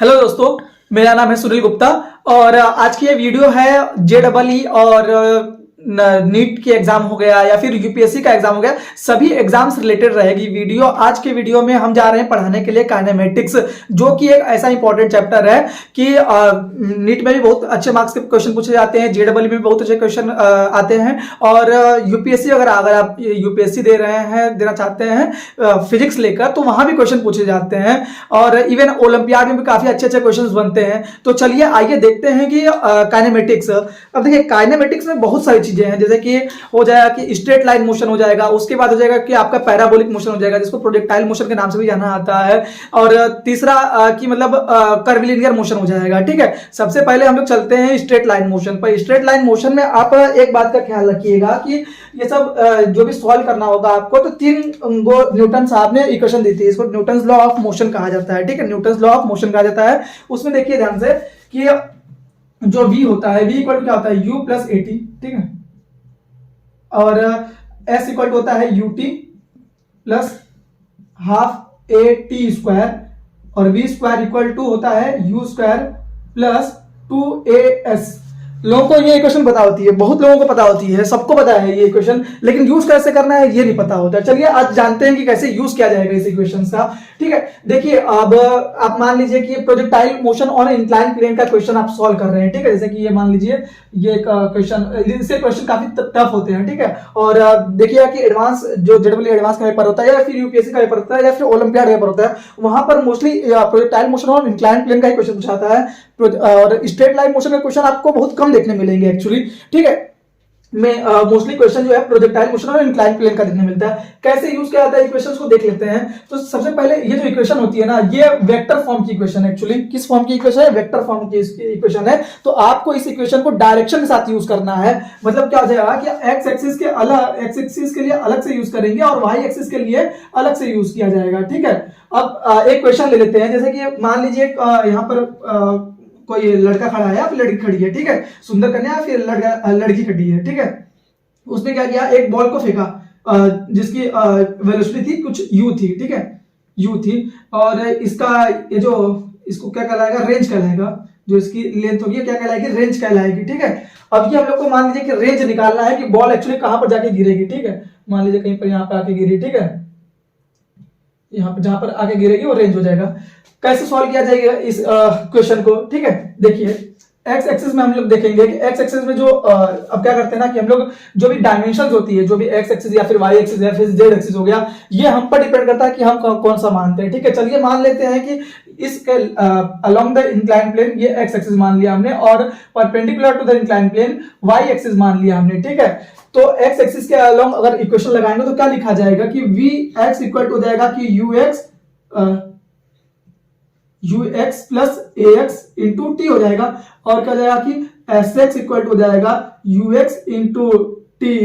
Hello दोस्तों, मेरा नाम है सुनील गुप्ता और आज की ये वीडियो है जेईई और नीट की एग्जाम हो गया या फिर यूपीएससी का एग्जाम हो गया, सभी एग्जाम्स रिलेटेड रहेगी वीडियो। आज के वीडियो में हम जा रहे हैं पढ़ाने के लिए काइनेमेटिक्स, जो कि एक ऐसा इंपॉर्टेंट चैप्टर है कि नीट में भी बहुत अच्छे मार्क्स के क्वेश्चन पूछे जाते हैं, जेईई में भी बहुत अच्छे क्वेश्चन आते हैं और यूपीएससी अगर आप यूपीएससी दे रहे हैं, देना चाहते हैं फिजिक्स लेकर, तो वहां भी क्वेश्चन पूछे जाते हैं और इवन ओलंपियाड में भी काफी अच्छे अच्छे क्वेश्चन बनते हैं। तो चलिए आइए देखते हैं कि काइनेमेटिक्स। अब देखिए काइनेमेटिक्स में बहुत सारी चीजें हैं, जैसे कि हो जाएगा कि स्ट्रेट लाइन मोशन हो जाएगा, उसके बाद हो जाएगा कि आपका पैराबोलिक मोशन हो जाएगा जिसको प्रोजेक्टाइल मोशन के नाम से भी जाना आता है, और तीसरा कि मतलब कर्विलिनियर मोशन हो जाएगा। ठीक है, सबसे पहले हम लोग चलते हैं स्ट्रेट लाइन मोशन पर। स्ट्रेट लाइन मोशन में आप एक बात का ख्याल रखिएगा कि ये सब जो भी सॉल्व करना होगा आपको, तो तीन गो न्यूटन साहब ने इक्वेशन दी थी, इसको न्यूटन लॉ ऑफ मोशन कहा जाता है। ठीक है, न्यूटन लॉ ऑफ मोशन कहा जाता है। उसमें देखिए ध्यान से कि जो v होता है, v इक्वल टू क्या होता है, u प्लस at। ठीक है, और s इक्वल टू होता है ut plus half a t square, और v स्क्वायर इक्वल टू होता है u स्क्वायर प्लस 2as। लोगों को ये इक्वेशन पता होती है, बहुत लोगों को पता होती है, सबको पता है ये इक्वेशन, लेकिन यूज कैसे करना है ये नहीं पता होता। चलिए आज जानते हैं कि कैसे यूज किया जाएगा इस इक्वेशन का। ठीक है, देखिए अब आप मान लीजिए कि projectile motion on incline plane का क्वेश्चन आप सॉल्व कर रहे हैं। ठीक है, जैसे कि ये मान लीजिए ये क्वेश्चन, इससे क्वेश्चन काफी टफ होते हैं। ठीक है, और देखिए कि एडवांस जो जेईई एडवांस का पेपर होता है या फिर यूपीएससी का पेपर होता है या फिर ओलंपियाड का पेपर होता है, वहां पर mostly projectile motion on incline plane का ही क्वेश्चन पूछा जाता है, और स्ट्रेट लाइन मोशन का क्वेश्चन आपको बहुत कम देखने मिलेंगे एक्चुअली। ठीक है, में मोस्टली क्वेश्चन जो है प्रोजेक्टाइल मोशन और इंक्लाइन प्लेन का देखने मिलता है। कैसे यूज किया जाता है इक्वेशंस को देख लेते हैं। तो सबसे पहले ये जो इक्वेशन होती है ना, ये वेक्टर फॉर्म की इक्वेशन है। एक्चुअली किस फॉर्म की इक्वेशन है, वेक्टर फॉर्म की इक्वेशन है। तो आपको इस इक्वेशन को डायरेक्शन के साथ यूज करना है। मतलब क्या हो जाएगा कि एक्स एक्सिस के लिए अलग से यूज करेंगे और वाई एक्सिस के लिए अलग से यूज किया जाएगा। ठीक है, अब एक क्वेश्चन ले लेते हैं, जैसे कि मान लीजिए यहाँ पर कोई लड़का खड़ा है या फिर लड़की खड़ी है। ठीक है, सुंदर कन्या या फिर लड़की खड़ी है। ठीक है, उसने क्या किया, एक बॉल को फेंका जिसकी वेलोसिटी थी कुछ u थी। ठीक है, u थी, और इसका ये जो इसको क्या कहलाएगा, रेंज कहलाएगा। जो इसकी लेंथ होगी क्या कहलाएगी, रेंज कहलाएगी। ठीक है, अब ये हम लोग को मान लीजिए कि रेंज निकालना है कि बॉल एक्चुअली कहां पर जाके गिरेगी। ठीक है, मान लीजिए कहीं पर यहाँ पे आके गिरी। ठीक है, यहाँ पर जहां पर आके गिरेगी वो रेंज हो जाएगा। कैसे सॉल्व किया जाएगा इस क्वेश्चन को। ठीक है, देखिए एक्स एक्सिस में हम लोग देखेंगे कि एक्स एक्सिस में जो अब क्या करते हैं ना कि हम लोग जो भी डायमेंशंस होती है, जो भी एक्स एक्सिस या फिर वाई एक्सिस या फिर जेड एक्सिस हो गया, ये हम पर डिपेंड करता है कि हम कौन सा मानते हैं। ठीक है, चलिए मान लेते हैं कि इसके अलोंग द इंक्लाइन प्लेन ये एक्स एक्सिस मान लिया हमने, और perpendicular to the incline plane Y axis मान लिया हमने। ठीक है, तो एक्स एक्सिस के अलोंग अगर इक्वेशन लगाएंगे तो क्या लिखा जाएगा कि वी एक्स इक्वल टू हो जाएगा कि ux प्लस ए एक्स इंटू टी हो जाएगा, और क्या जाएगा कि एस एक्स इक्वल टू हो जाएगा ux into T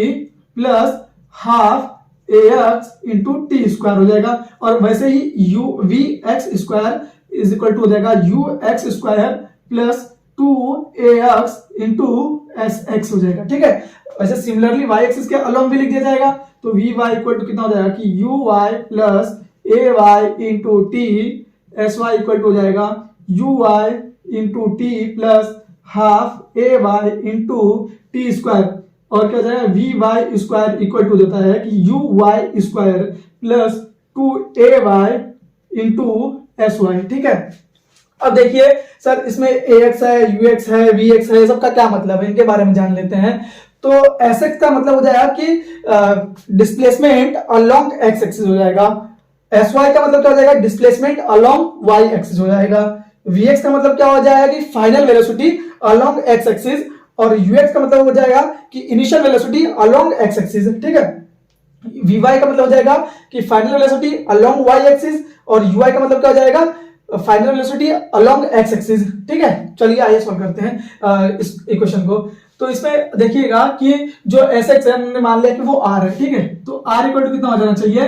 plus half A X into T square हो जाएगा, और वैसे ही V X square is equal to हो जाएगा U X square plus 2ax into S X हो जाएगा। ठीक है, वैसे सिमिलरली वाई एक्सिस के अलोंग भी लिख दिया जाएगा, तो वी वाई इक्वल टू कितना हो जाएगा कि U Y plus A Y into T, S Y equal to हो जाएगा U Y into T plus half A Y into T square, और क्या हो जाएगा V Y square equal to देता है कि U Y square plus 2ay into S Y. ठीक है, अब देखिए सर इसमें ax है, ux है, vx है, सबका क्या मतलब है, इनके बारे में जान लेते हैं। तो sx का मतलब हो जाएगा कि डिस्प्लेसमेंट अलोंग x एक्सिस हो जाएगा, sy का मतलब क्या हो जाएगा, डिस्प्लेसमेंट अलोंग y एक्सिस हो जाएगा, vx का मतलब क्या हो जाएगा कि final velocity along x axis, और ux का मतलब हो जाएगा कि initial velocity along x axis. ठीक है, vy का मतलब हो जाएगा कि final velocity along y axis, और ui का मतलब क्या हो जाएगा, final velocity along x axis. ठीक है, चलिए आइए सॉल्व करते हैं इस इक्वेशन को। तो इसमें देखिएगा कि जो एस एक्स है हमने मान लिया कि वो आर है। ठीक है, तो आर इक्वल टू कितना हो जाना चाहिए,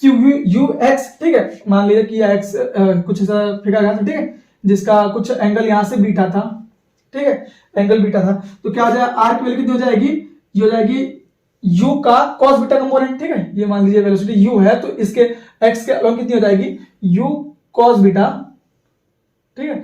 यू एक्स। ठीक है, मान लीजिए कि एक्स कुछ ऐसा फेंका गया था। ठीक है, जिसका कुछ एंगल यहां से बीटा था। ठीक है, एंगल बीटा था, तो क्या हो जाएगा, आर की वैल्यू कितनी हो जाएगी, ये हो जाएगी u का cos बीटा कंपोनेंट। ठीक है, ये मान लीजिए वेलोसिटी u है, तो इसके x के अलोंग कितनी हो जाएगी, u cos बीटा। ठीक है,